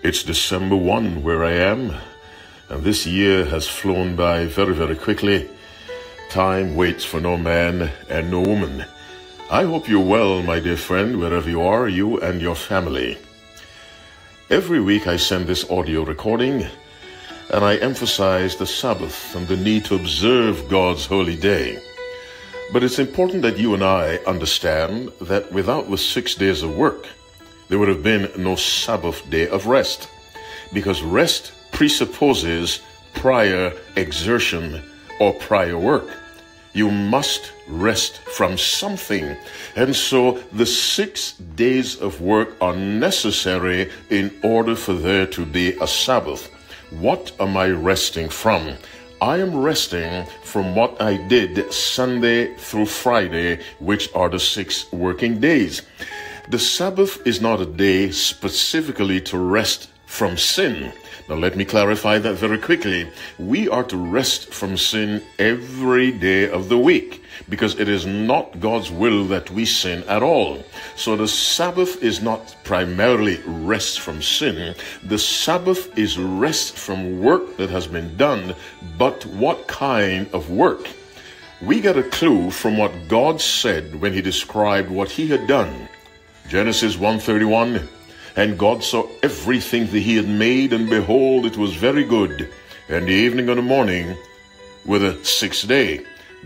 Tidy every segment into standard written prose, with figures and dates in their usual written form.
It's December 1 where I am, and this year has flown by very, very quickly. Time waits for no man and no woman. I hope you're well, my dear friend, wherever you are, you and your family. Every week I send this audio recording, and I emphasize the Sabbath and the need to observe God's holy day. But it's important that you and I understand that without the 6 days of work, there would have been no Sabbath day of rest, because rest presupposes prior exertion or prior work. You must rest from something. And so the 6 days of work are necessary in order for there to be a Sabbath. What am I resting from? I am resting from what I did Sunday through Friday, which are the 6 working days. The Sabbath is not a day specifically to rest from sin. Now let me clarify that very quickly. We are to rest from sin every day of the week, because it is not God's will that we sin at all. So the Sabbath is not primarily rest from sin. The Sabbath is rest from work that has been done, but what kind of work? We get a clue from what God said when he described what he had done. Genesis 1:31, and God saw everything that he had made, and behold, it was very good. And the evening and the morning were the 6th day.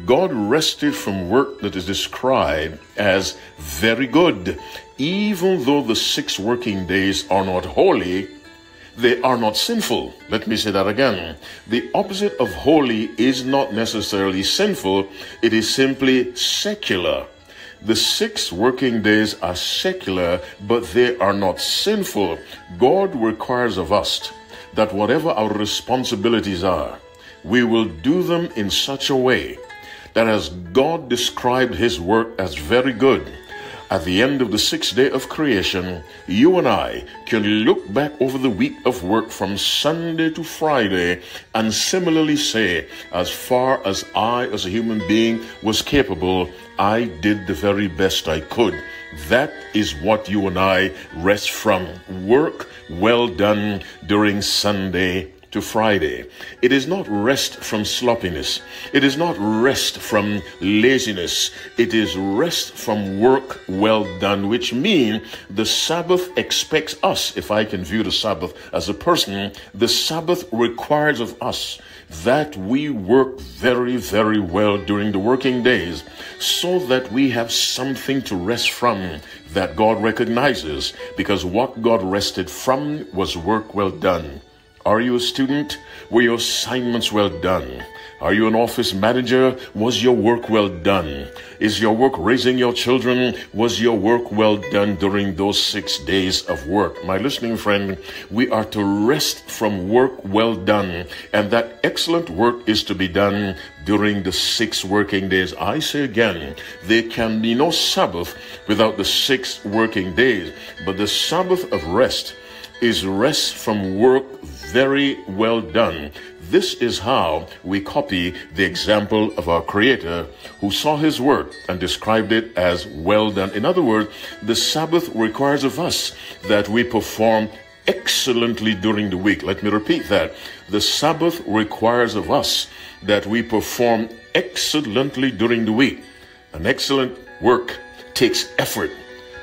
God rested from work that is described as very good. Even though the 6 working days are not holy, they are not sinful. Let me say that again. The opposite of holy is not necessarily sinful. It is simply secular. The 6 working days are secular, but they are not sinful. God requires of us that whatever our responsibilities are, we will do them in such a way that as God described his work as very good, at the end of the 6th day of creation, you and I can look back over the week of work from Sunday to Friday and similarly say, as far as I as a human being was capable, I did the very best I could. That is what you and I rest from. Work well done during Sunday to Friday. It is not rest from sloppiness. It is not rest from laziness. It is rest from work well done, which means the Sabbath expects us, if I can view the Sabbath as a person, the Sabbath requires of us that we work very, very well during the working days so that we have something to rest from that God recognizes, because what God rested from was work well done. Are you a student? Were your assignments well done? Are you an office manager? Was your work well done? Is your work raising your children? Was your work well done during those 6 days of work? My listening friend, we are to rest from work well done, and that excellent work is to be done during the 6 working days. I say again, there can be no Sabbath without the 6 working days, but the Sabbath of rest is rest from work very well done. This is how we copy the example of our Creator, who saw his work and described it as well done. In other words, the Sabbath requires of us that we perform excellently during the week. Let me repeat that. The Sabbath requires of us that we perform excellently during the week. An excellent work takes effort,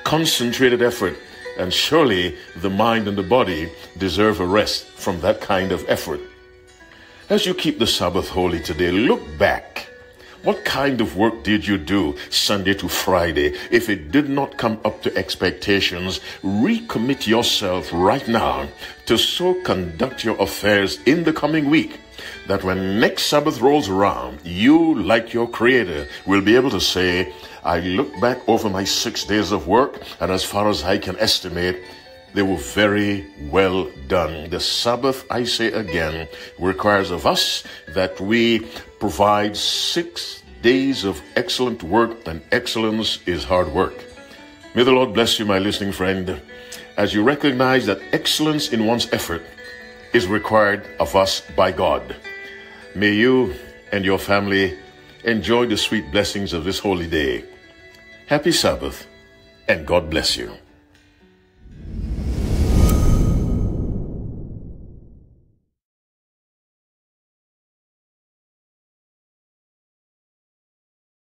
concentrated effort, and surely the mind and the body deserve a rest from that kind of effort. As you keep the Sabbath holy today, look back. What kind of work did you do Sunday to Friday? If it did not come up to expectations, recommit yourself right now to so conduct your affairs in the coming week that when next Sabbath rolls around, you, like your Creator, will be able to say, I look back over my 6 days of work, and as far as I can estimate, they were very well done. The Sabbath, I say again, requires of us that we provide 6 days of excellent work, and excellence is hard work. May the Lord bless you, my listening friend, as you recognize that excellence in one's effort is required of us by God. May you and your family enjoy the sweet blessings of this holy day. Happy Sabbath, and God bless you.